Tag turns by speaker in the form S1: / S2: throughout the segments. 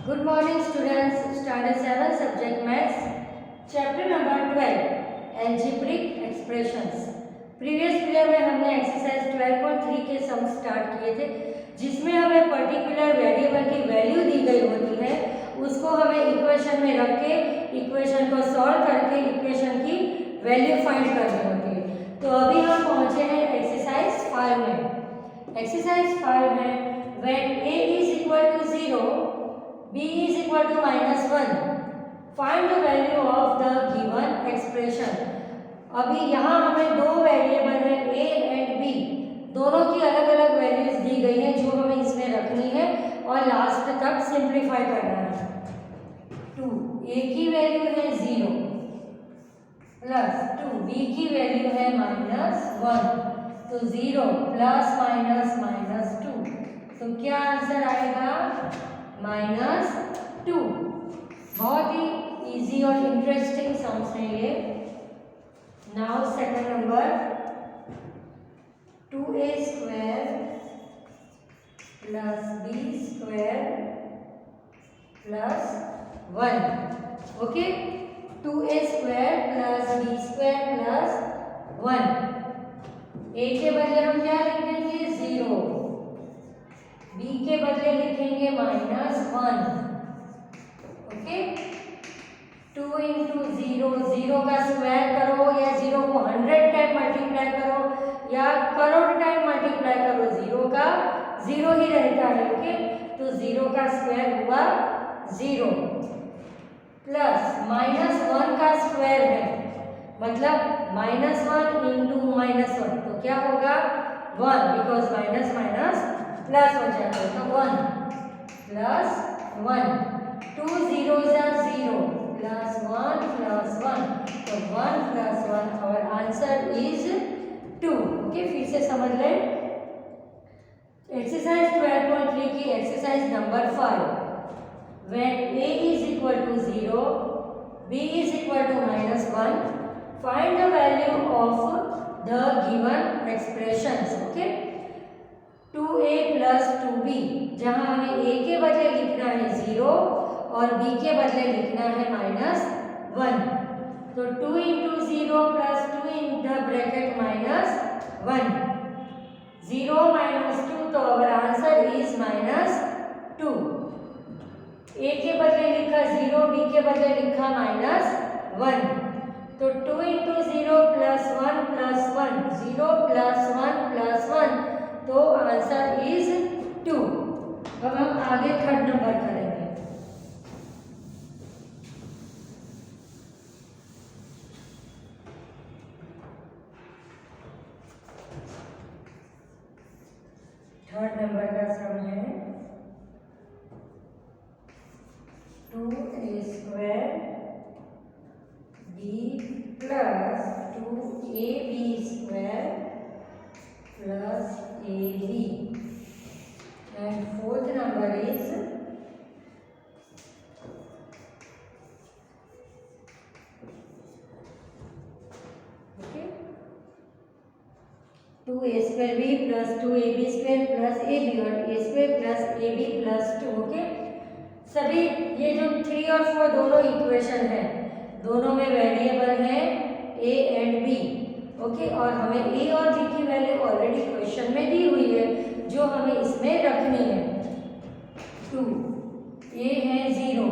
S1: Good morning students, standard 7 subject maths, chapter number 12 algebraic expressions। Previous period में हमने exercise 12.3 के सम start किए थे, जिसमें हमें पर्टिकुलर वेरिएबल की वैल्यू दी गई होती है, उसको हमें इक्वेशन में रख के इक्वेशन को सॉल्व करके इक्वेशन की वैल्यू फाइंड करनी होती है। तो अभी हम पहुंचे हैं एक्सरसाइज 5 में। एक्सरसाइज 5 है when a is equal to 0 b is equal to -1 find the value of the given expression। अभी यहाँ हमें दो वेरिएबल है a एंड b, दोनों की अलग अलग वैल्यूज दी गई हैं जो हमें इसमें रखनी है और लास्ट तक सिंप्लीफाई करना है। 2 a की वैल्यू है 0 प्लस 2 b की वैल्यू है -1, तो 0 प्लस माइनस माइनस 2, तो क्या आंसर आएगा -2। बहुत ही इजी और इंटरेस्टिंग सम्स है ये। Now second number 2a square plus b square plus 1। Okay, 2a square plus b square plus 1। a के बदले हम क्या लिख देंगे 0, b के बदले लिखेंगे -1। ओके, 2 इंटू 0, 0 का स्क्वायर करो या 0 को 100 टाइम मल्टीप्लाई करो या करोड़ टाइम मल्टीप्लाई करो, 0 का 0 ही रहता है। ओके, तो 0 का स्क्वायर हुआ 0 प्लस -1 का स्क्वायर है, मतलब -1 इंटू -1, तो क्या होगा 1, बिकॉज माइनस माइनस प्लस हो जाता है, तो 1 plus 1, 2 zeros are 0 plus 1 plus 1, तो 1 प्लस 1, और आंसर इज 2। ओके, फिर से समझ लें। एक्सरसाइज 12.3 की exercise number 5, when a is equal to 0 b is equal to -1 find the value of the given expressions। Okay, 2a plus 2b, जहां हमें a के बदले लिखना है 0 और b के बदले लिखना है -1, तो 2 into 0 plus 2 in the bracket -1, 0 -2, तो अवर आंसर इज -2। a के बदले लिखा 0, b के बदले लिखा -1, तो 2 into 0 plus 1 plus 1, 0 plus 1 plus 1, तो आंसर इज 2। अब हम आगे थर्ड नंबर करेंगे। थर्ड नंबर का सम है 2a square b plus 2ab square plus ab, and fourth number is 2a square b plus 2ab square plus ab, और a square plus ab plus 2। Okay, सभी ये जो 3 और 4 दोनों इक्वेशन है, दोनों में वेरिएबल है a एंड b। ओके, और हमें a और b की वैल्यू ऑलरेडी क्वेश्चन में दी हुई है जो हमें इसमें रखनी है। 2 a है 0,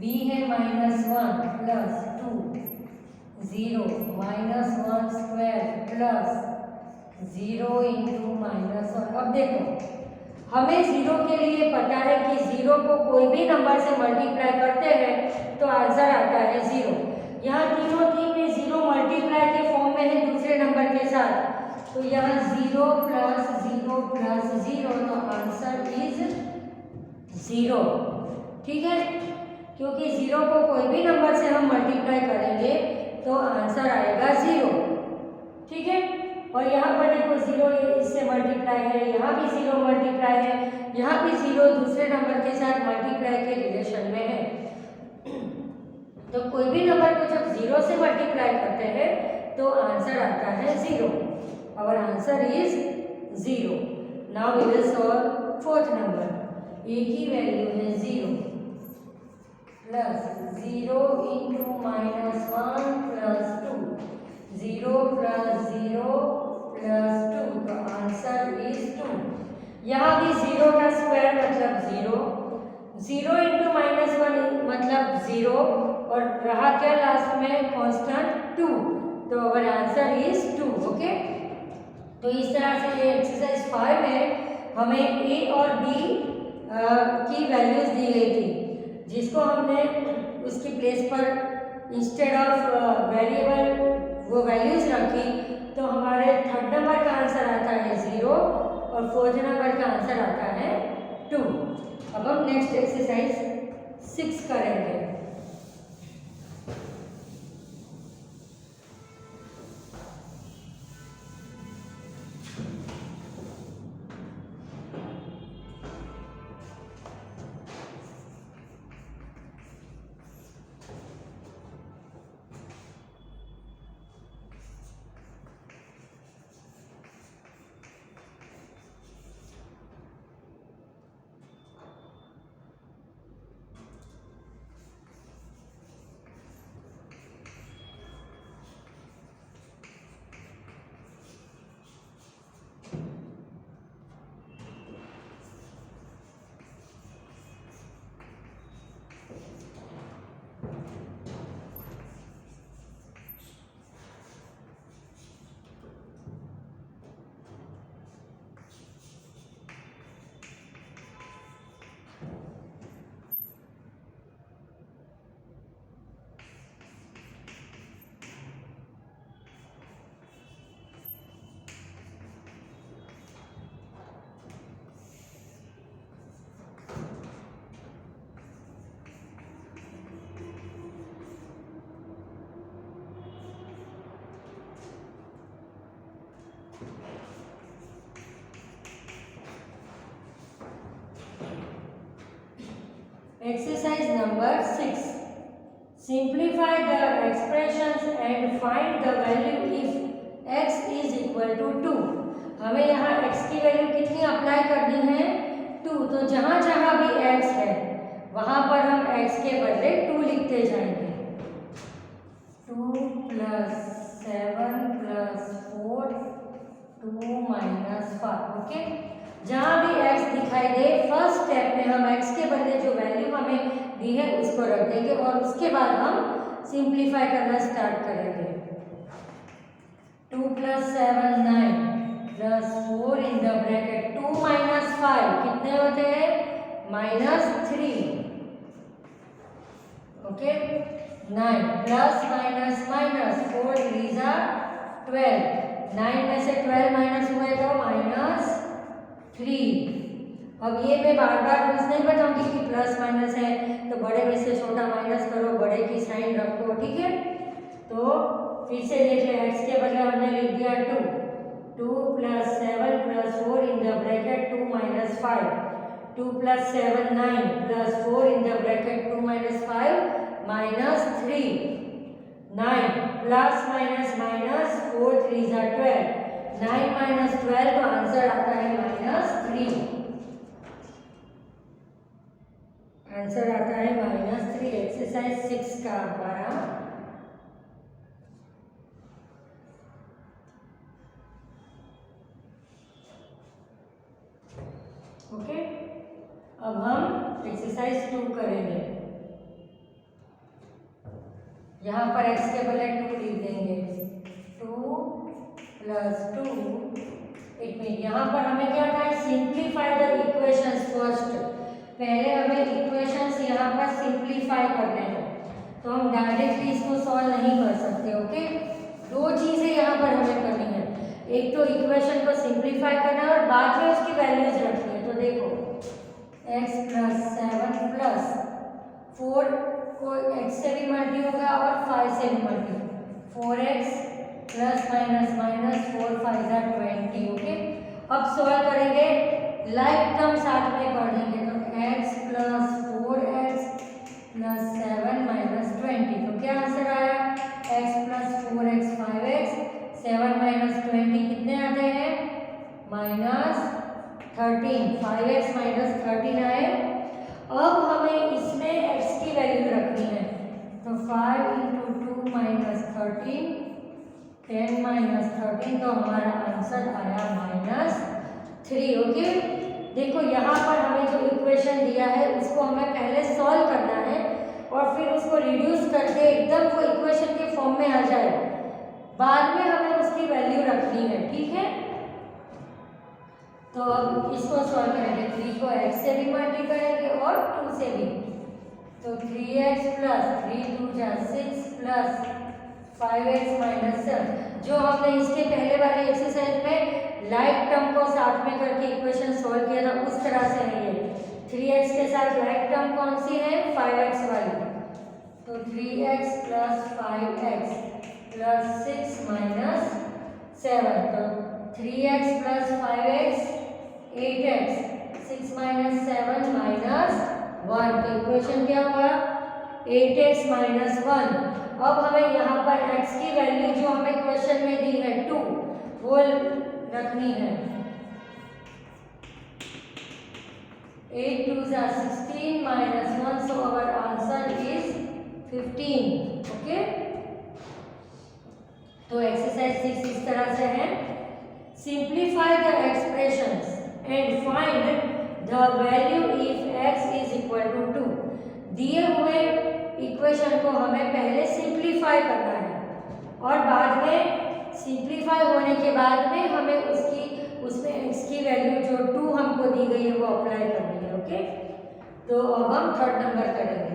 S1: b है -1 प्लस 2, 0 -1 स्क्वायर प्लस 0 इंटू -1। अब देखो, हमें 0 के लिए पता है कि 0 को कोई भी नंबर से मल्टीप्लाई करते हैं तो आंसर आता है 0। यहाँ तीनों में 0 मल्टीप्लाई के फॉर्म में है दूसरे नंबर के साथ, तो यहाँ 0 प्लस 0 प्लस 0, तो आंसर इज 0। ठीक है, क्योंकि 0 को कोई भी नंबर से हम मल्टीप्लाई करेंगे तो आंसर आएगा 0। ठीक है, और यहाँ पर देखो 0 इससे मल्टीप्लाई है, यहाँ भी 0 मल्टीप्लाई है, यहाँ भी 0 दूसरे नंबर के साथ मल्टीप्लाई के रिलेशन में है। तो कोई भी नंबर को जब 0 से मल्टीप्लाई करते हैं तो आंसर आता है 0। Our answer is 0। Now we will solve fourth number. A की वैल्यू है 0 plus 0 into -1 plus 2, 0 plus 0 plus 2, तो आंसर इज 2। यहाँ भी 0 का स्क्वायर मतलब 0, 0 इंटू -1 मतलब 0 और रहा क्या लास्ट में कांस्टेंट 2, तो अवर आंसर इज 2। ओके, तो इस तरह से ये एक्सरसाइज 5 में हमें ए और बी की वैल्यूज दी गई थी, जिसको हमने उसकी प्लेस पर इंस्टेड ऑफ वेरिएबल वो वैल्यूज रखी, तो हमारे थर्ड नंबर का आंसर आता है 0 और फोर्थ नंबर का आंसर आता है 2। अब हम नेक्स्ट एक्सरसाइज 6 करेंगे। Exercise number 6. Simplify the expressions and find the value if x is equal to 2. हमें यहाँ x की वैल्यू कितनी अप्लाई करनी है? 2। तो जहाँ जहाँ भी x है वहाँ पर हम x के बदले 2 लिखते जाएंगे। 2 प्लस 7 प्लस 4 2 माइनस 5। ओके, जहाँ भी x दिखाई दे फर्स्ट स्टेप में हम x के बदले जो वैल्यू हमें दी है उसको रख देंगे और उसके बाद हम सिंप्लीफाई करना स्टार्ट करेंगे। 2 plus 7 9 plus 4 in the bracket 2 minus 5 कितने होते हैं? -3। ओके, 9 प्लस माइनस माइनस 4 3 जा 12, 9 में से 12 माइनस हुए तो -3। अब ये मैं बार बार रूल्स नहीं बताऊंगी कि प्लस माइनस है तो बड़े में से छोटा माइनस करो, बड़े की साइन रखो, ठीक है। तो फिर से देख ले, x के बदले हमने लिख दिया 2, 2 plus 7 plus 4 in the bracket 2 minus 5, 2 plus 7 9 plus 4 in the bracket 2 minus 5 -3, 9 plus minus minus 4 3 जा 12, 9 माइनस 12 तो आंसर आता है -3। आंसर आता है -3। एक्सरसाइज 6 का हमारा ओके। अब हम एक्सरसाइज 2 करेंगे। यहाँ पर x के बदले 2 लिख देंगे। 2 प्लस 2 एक मिनट, यहाँ पर हमें क्या करना है? Simplify the equations first. पहले हमें इक्वेशंस यहाँ पर सिंप्लीफाई करने हैं, तो हम डायरेक्टली इसको सॉल्व नहीं कर सकते। ओके, दो चीज़ें यहाँ पर हमें करनी है, एक तो इक्वेशन को सिंप्लीफाई करना है और बाद में उसकी वैल्यूज रखनी है। तो देखो x प्लस 7 प्लस 4 को x से भी मल्टी होगा और 5 से भी multi, 4x plus minus minus 4 5 जा 20। ओके, अब सॉल्व करेंगे, लाइक टर्म साथ में कर देंगे, तो x plus 4x plus 7 minus 20। तो क्या आंसर आया? x plus 4x 5x, 7 minus 20 कितने आते हैं? 13, 5x माइनस 13 आए। अब हमें इसमें x की वैल्यू रखनी है, तो 5 इंटू 2 माइनस 13, 10 माइनस 13, तो हमारा आंसर आया -3। ओके, देखो यहाँ पर हमें जो इक्वेशन दिया है उसको हमें पहले सॉल्व करना है और फिर उसको रिड्यूस करके एकदम वो इक्वेशन के फॉर्म में आ जाए, बाद में हमें उसकी वैल्यू रखनी है, ठीक है। तो अब इसको सॉल्व करेंगे, 3 को x से भी मल्टीप्लाई करेंगे और 2 से भी, तो 3x प्लस 3 2 जा 6 प्लस 5x माइनस 7। जो हमने इसके पहले वाली एक्सरसाइज में लाइक टर्म को साथ में करके इक्वेशन सॉल्व किया था उस तरह से है ये। 3x के साथ लाइक टर्म कौन सी है, 5x वाली, तो 3x plus 5x plus 6 minus 7, तो 3x plus 5x 8x, 6 minus 7 minus 1, तो इक्वेशन क्या हुआ 8x माइनस 1। अब हमें यहाँ पर x की वैल्यू जो हमें क्वेश्चन में दी है 2 वो रखनी है, 8 2 जा 16 minus 1, so our answer is 15। Okay, तो एक्सरसाइज 6 इस तरह से है, simplify the expressions and find the value if x is equal to 2। दिए हुए इक्वेशन को हमें पहले सिंप्लीफाई करना है और बाद में सिंप्लीफाई होने के बाद में हमें उसमें x की वैल्यू जो 2 हमको दी गई है वो अप्लाई करनी है। ओके, तो अब हम थर्ड नंबर करेंगे।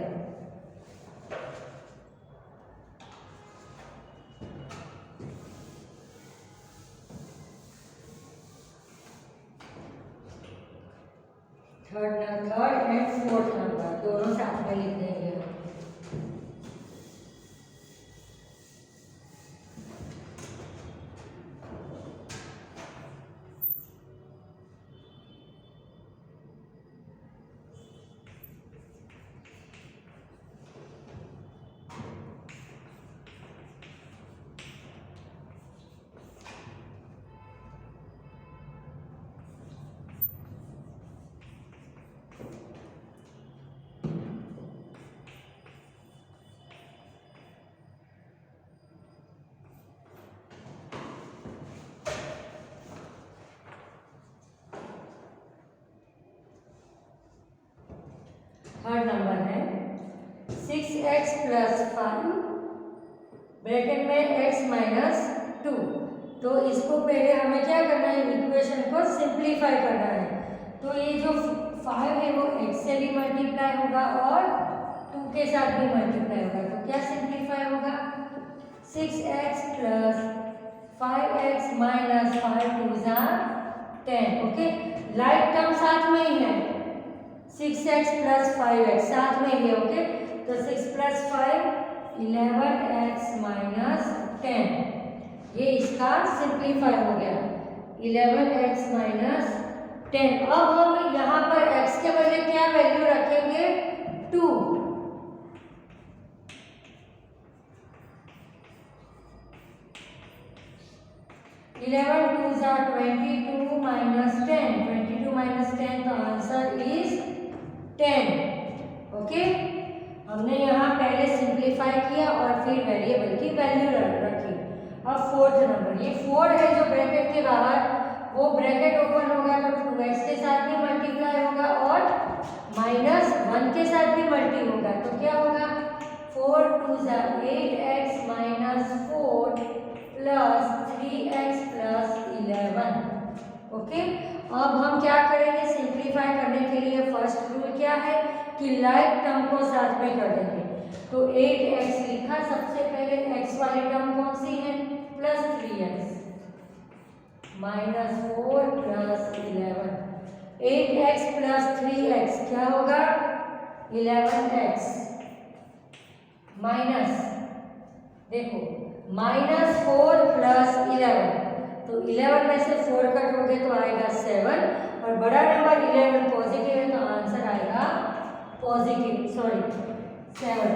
S1: थर्ड एंड फोर्थ नंबर दोनों साथ में लिख देंगे। थर्ड नंबर है 6x प्लस 5 ब्रैकेट में x माइनस 2। तो इसको पहले हमें क्या करना है, इक्वेशन को सिंप्लीफाई करना है। तो ये जो 5 है वो x से भी मल्टीप्लाई होगा और 2 के साथ भी मल्टीप्लाई होगा, तो क्या सिंप्लीफाई होगा, 6x प्लस 5x माइनस 5 2 जा 10। ओके, लाइक टर्म साथ में ही है, 6x प्लस 5x साथ में ही है। ओके, तो 6 प्लस 5 11x माइनस 10, ये इसका सिंप्लीफाई हो गया, 11x माइनस 10। अब हम यहाँ पर x के बदले क्या वैल्यू रखेंगे, 2। 11 2 जा 22 माइनस 10, 22 माइनस 10, तो आंसर इज 10। ओके, हमने यहाँ पहले सिंप्लीफाई किया और फिर वेरिएबल की वैल्यू रखी। अब फोर्थ नंबर, ये 4 है जो ब्रैकेट के बाहर, वो ब्रैकेट ओपन होगा तो 2x के साथ भी मल्टीप्लाई होगा और -1 के साथ भी मल्टी होगा, तो क्या होगा, 4 2 जा 8x minus 4 plus 3x plus 11। Okay, अब हम क्या करेंगे, सिंप्लीफाई करने के लिए फर्स्ट रूल क्या है कि लाइक टर्म को साथ में कर देंगे। तो 8x लिखा, सबसे पहले x वाली टर्म कौन सी है, plus 3x minus 4 plus 11, 8x plus 3x क्या होगा, 11x माइनस, देखो -4 प्लस 11, तो 11 में से 4 कट हो गए तो आएगा 7, और बड़ा नंबर 11 पॉजिटिव है तो आंसर आएगा positive, sorry 7,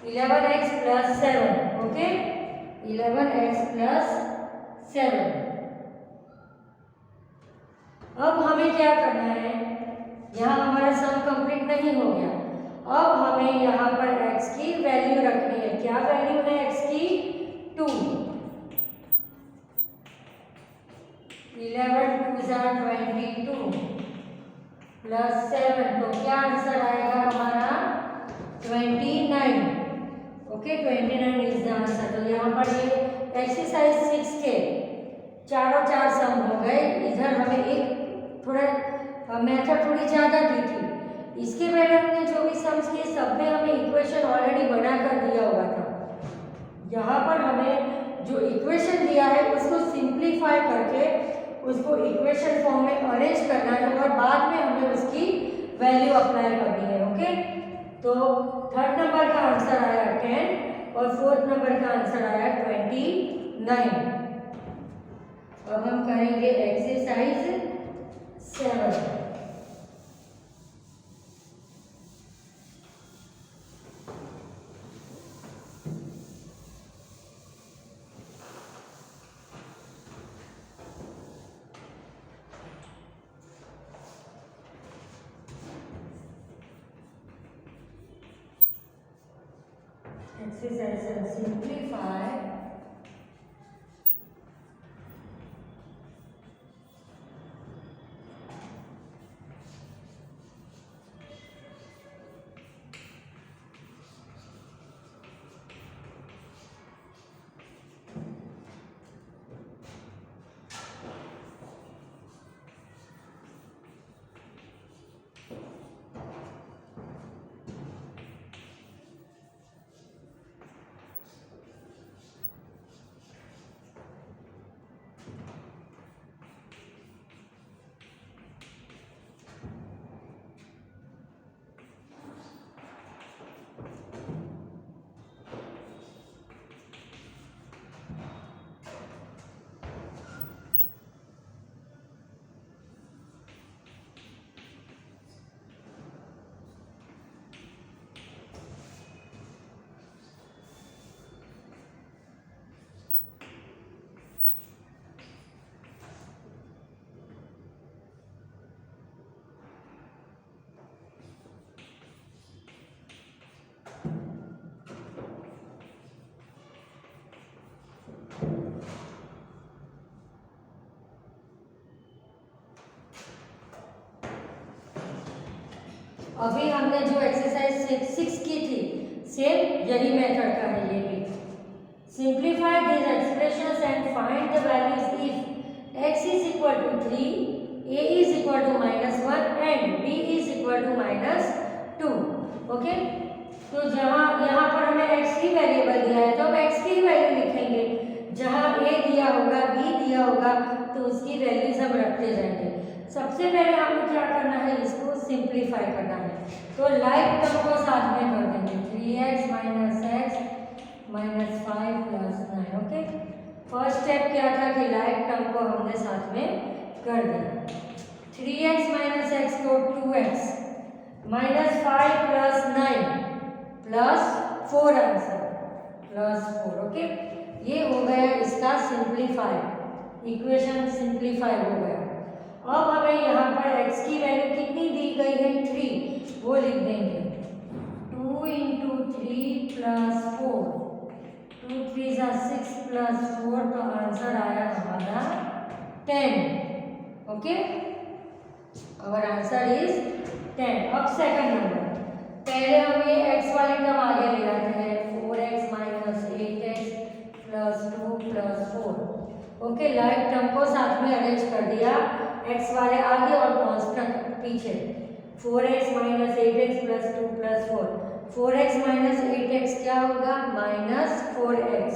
S1: 11x plus 7। Okay, 11x plus 7। अब हमें क्या करना है, यहाँ हमारा सम कंप्लीट नहीं हो गया। अब हमें यहाँ पर x की वैल्यू रखनी है। क्या वैल्यू है x की? 2। 11 2 22 प्लस 7, तो क्या आंसर आएगा हमारा? 29। Okay, 29 is the answer. तो यहाँ पर ये एक्सरसाइज 6 के चारों चार सम हो गए। इधर हमें एक थोड़ा मेथड थोड़ी ज़्यादा दी थी। इसके पहले हमने जो भी सम्स किए सब में हमें इक्वेशन ऑलरेडी बना कर दिया हुआ था। यहाँ पर हमें जो इक्वेशन दिया है उसको सिंप्लीफाई करके उसको इक्वेशन फॉर्म में अरेंज करना है और बाद में हमें उसकी वैल्यू अप्लाई करनी है। ओके, तो थर्ड नंबर का आंसर आया 10 और फोर्थ नंबर का आंसर आया 29। अब हम करेंगे एक्सरसाइज 7। Exercise simplify अभी हमने जो एक्सरसाइज 6 की थी सेम यही मेथड का है। ये भी simplify this expressions and find the values if x is equal to 3, a is equal to -1 and b is equal to -2। Okay, तो जहाँ यहाँ पर हमें x की वेरिएबल दिया है तो हम x की वैल्यू लिखेंगे। जहाँ a दिया होगा, b दिया होगा तो उसकी वैल्यूज हम रखते जाएंगे। सबसे पहले हमें क्या करना है, इसको सिंप्लीफाई करना है। तो लाइक टर्म को साथ में कर देंगे, 3x - x -5 + 9। Okay, first step क्या था कि लाइक टर्म को हमने साथ में कर दिया। 3x - x को 2x -5 + 9 + 4 आंसर +4। ओके, ये हो गया इसका सिंप्लीफाई, इक्वेशन सिंप्लीफाई हो गया। अब हमें यहाँ पर x की वैल्यू कितनी दी गई है? 3, वो लिख देंगे। 2 × 3 + 4, 2 3 6 + 4, तो आंसर आया हमारा 10। Okay, our answer is 10। अब सेकंड नंबर, पहले हम ये x वाली टर्म आगे ले जाते हैं, 4x - 8x + 2 + 4। Okay, like term को साथ में अरेंज कर दिया, x वाले आगे और कांस्टेंट पीछे। 4x - 8x + 2 + 4, 4x - 8x क्या होगा? -4x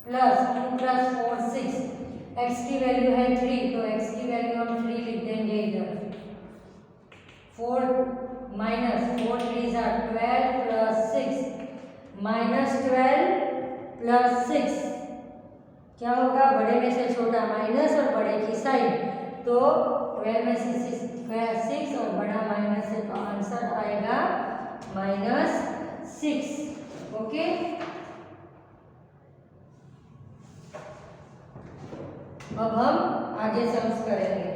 S1: + 2 + 4 6। x की वैल्यू है 3, तो x की वैल्यू हम 3 लिख देंगे इधर। 4 - 4 3 12 + 6 -12 + 6 क्या होगा? बड़े में से छोटा माइनस और बड़े की साइड, तो 12 में से 6 और बड़ा माइनस है, तो आंसर आएगा -6। ओके, अब हम आगे सम्स करेंगे।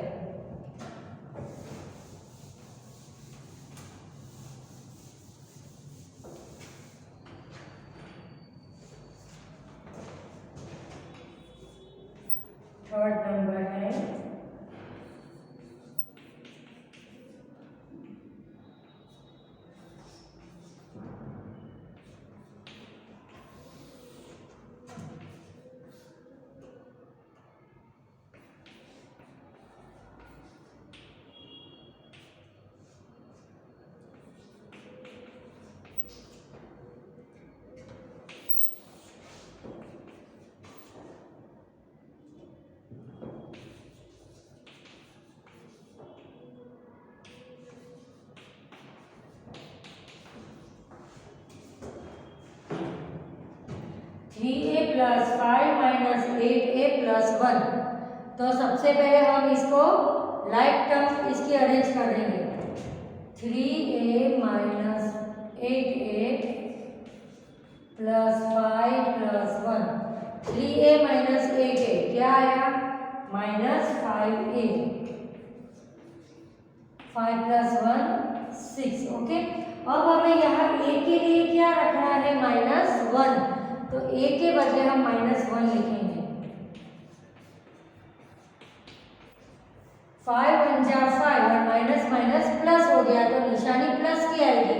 S1: थर्ड नंबर है 3a plus 5 minus 8a plus 1। तो सबसे पहले हम इसको लाइक टर्म इसकी अरेंज कर देंगे। 3a minus 8a plus 5 plus 1। 3a minus 8a क्या आया? Minus 5a। 5 प्लस 1 6। ओके, अब हमें यहाँ a के लिए क्या रखना है? माइनस 1। तो a के बदले हम माइनस 1 लिखेंगे। 5 1 जा 5 और माइनस माइनस प्लस हो गया तो निशानी प्लस की आएगी।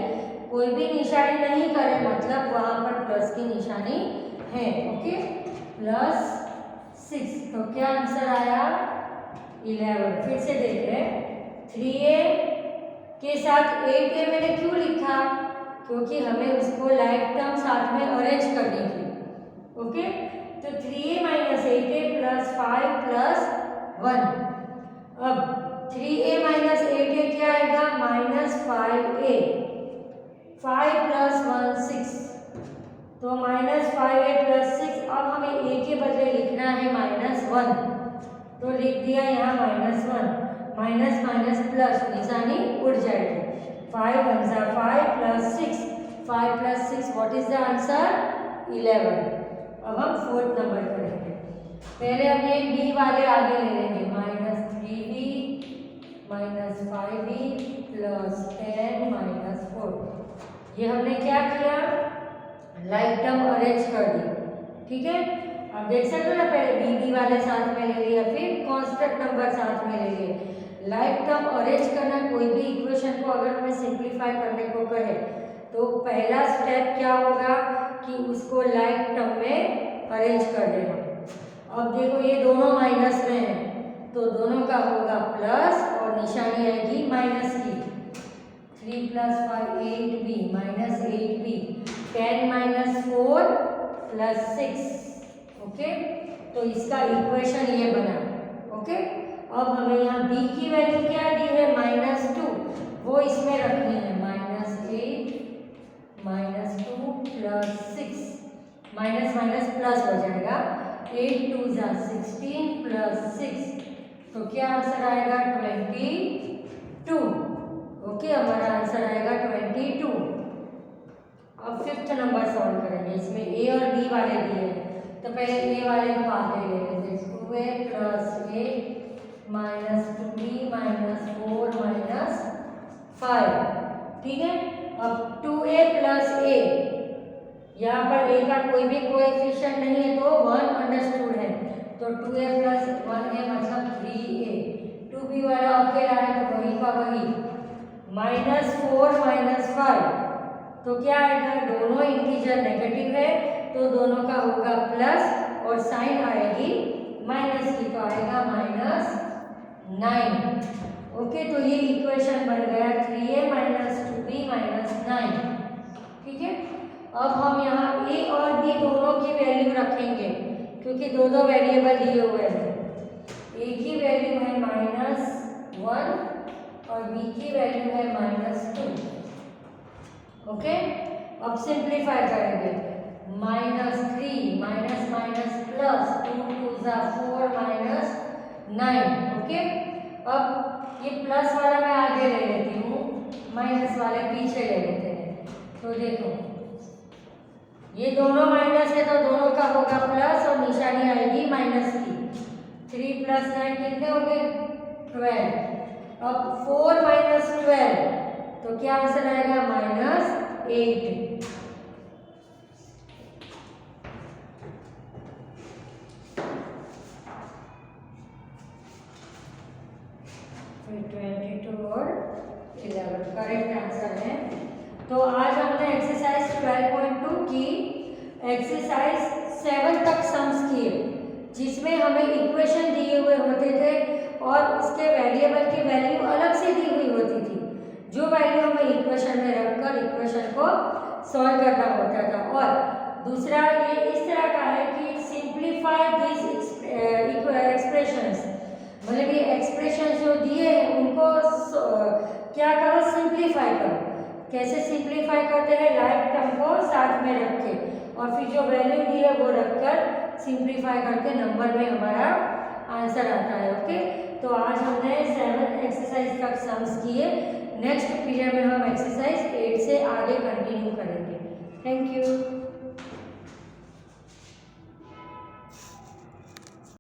S1: कोई भी निशानी नहीं करे मतलब वहां पर प्लस की निशानी है। Okay, plus 6। तो क्या आंसर आया? 11। फिर से देख रहे हैं, 3a के साथ 8a मैंने क्यों लिखा? क्योंकि हमें उसको लाइक टर्म साथ में अरेंज करनी थी। ओके, तो 3a minus 8a plus 5 plus 1। अब 3a माइनस 8a क्या आएगा? Minus 5a। 5 प्लस 1 6। तो माइनस 5a प्लस 6। अब हमें a के बदले लिखना है माइनस 1। तो लिख दिया यहाँ माइनस 1। माइनस माइनस प्लस, निशानी उड़ जाएगी। 5 1 जा 5 plus 6। 5 plus 6 what is the answer? 11। अब हम फोर्थ नंबर करेंगे। पहले हम ये b वाले आगे ले लेंगे। Minus 3b minus 5b plus 10 minus 4। ये हमने क्या किया? लाइक टर्म अरेंज कर दी। ठीक है, अब देख सकते हो ना, पहले b वाले साथ में ले लिया, फिर कांस्टेंट नंबर साथ में ले लिए। लाइक टर्म अरेंज करना, कोई भी इक्वेशन को अगर हमें सिंप्लीफाई करने को कहे तो पहला स्टेप क्या होगा कि उसको लाइक टर्म में अरेंज कर देना। अब देखो ये दोनों माइनस में हैं तो दोनों का होगा प्लस और निशानी आएगी माइनस की। 3 plus 5 8b minus 8b। 10 minus 4 plus 6। Okay, तो इसका इक्वेशन ये बना। ओके, अब हमें यहाँ b की वैल्यू क्या दी है? माइनस 2। वो इसमें रखनी है। Minus 8 minus 2 plus 6। Minus minus plus हो जाएगा। 8 2 जा 16 प्लस 6। तो क्या आंसर आएगा? 22। ओके, हमारा आंसर आएगा 22। अब फिफ्थ नंबर सॉल्व करेंगे। इसमें a और b वाले दिए हैं तो पहले a वाले को आगे ले लेते हैं। 2a plus a minus 2b minus 4 minus 5। ठीक है, अब 2a प्लस a, यहाँ पर a का कोई भी कोएफिशिएंट नहीं है तो 1 अंडरस्टूड है। तो 2a प्लस 1a मतलब 3a। 2b वाला अकेला है तो वही का वही। माइनस 4 माइनस 5 तो क्या आएगा? दोनों इंटीजर नेगेटिव है तो दोनों का होगा प्लस और साइन आएगी माइनस की, तो आएगा माइनस 9। ओके, तो ये इक्वेशन बन गया 3a माइनस 2b माइनस 9। ठीक है, अब हम यहाँ a और b दोनों की वैल्यू रखेंगे क्योंकि दो दो वेरिएबल दिए हुए हैं। a की वैल्यू है -1 और b की वैल्यू है -2। ओके, अब सिंप्लीफाई करेंगे। -3 माइनस माइनस प्लस 2 2 जा 4 माइनस 9। ओके, अब ये प्लस वाला मैं आगे ले लेती हूँ, माइनस वाले पीछे ले लेते हैं। तो देखो ये दोनों माइनस है तो दोनों का होगा प्लस और निशानी आएगी माइनस की। 3 + 9 कितने हो गए? 12। अब 4 - 12 तो क्या आंसर आएगा? -8। फिर 22 और 11 करेक्ट आंसर है। तो आज हमने एक्सरसाइज 12.2 की एक्सरसाइज 7 तक सम्स किए, जिसमें हमें इक्वेशन दिए हुए होते थे और उसके वेरिएबल की वैल्यू अलग से दी हुई होती थी, जो वैल्यू हमें इक्वेशन में रखकर इक्वेशन को सॉल्व करना होता था। और दूसरा ये इस तरह का है कि सिंप्लीफाई दिस एक्सप्रेशंस, मतलब ये एक्सप्रेशन जो दिए हैं उनको क्या करो? सिंप्लीफाई करो। कैसे सिंप्लीफाई करते हैं? लाइक टर्म को साथ में रख के और फिर जो वैल्यू दी है वो रखकर सिंप्लीफाई करके नंबर में हमारा आंसर आता है। ओके, तो आज हमने 7 एक्सरसाइज तक सम्स किए। नेक्स्ट पीरियड में हम एक्सरसाइज 8 से आगे कंटिन्यू करेंगे। Thank you.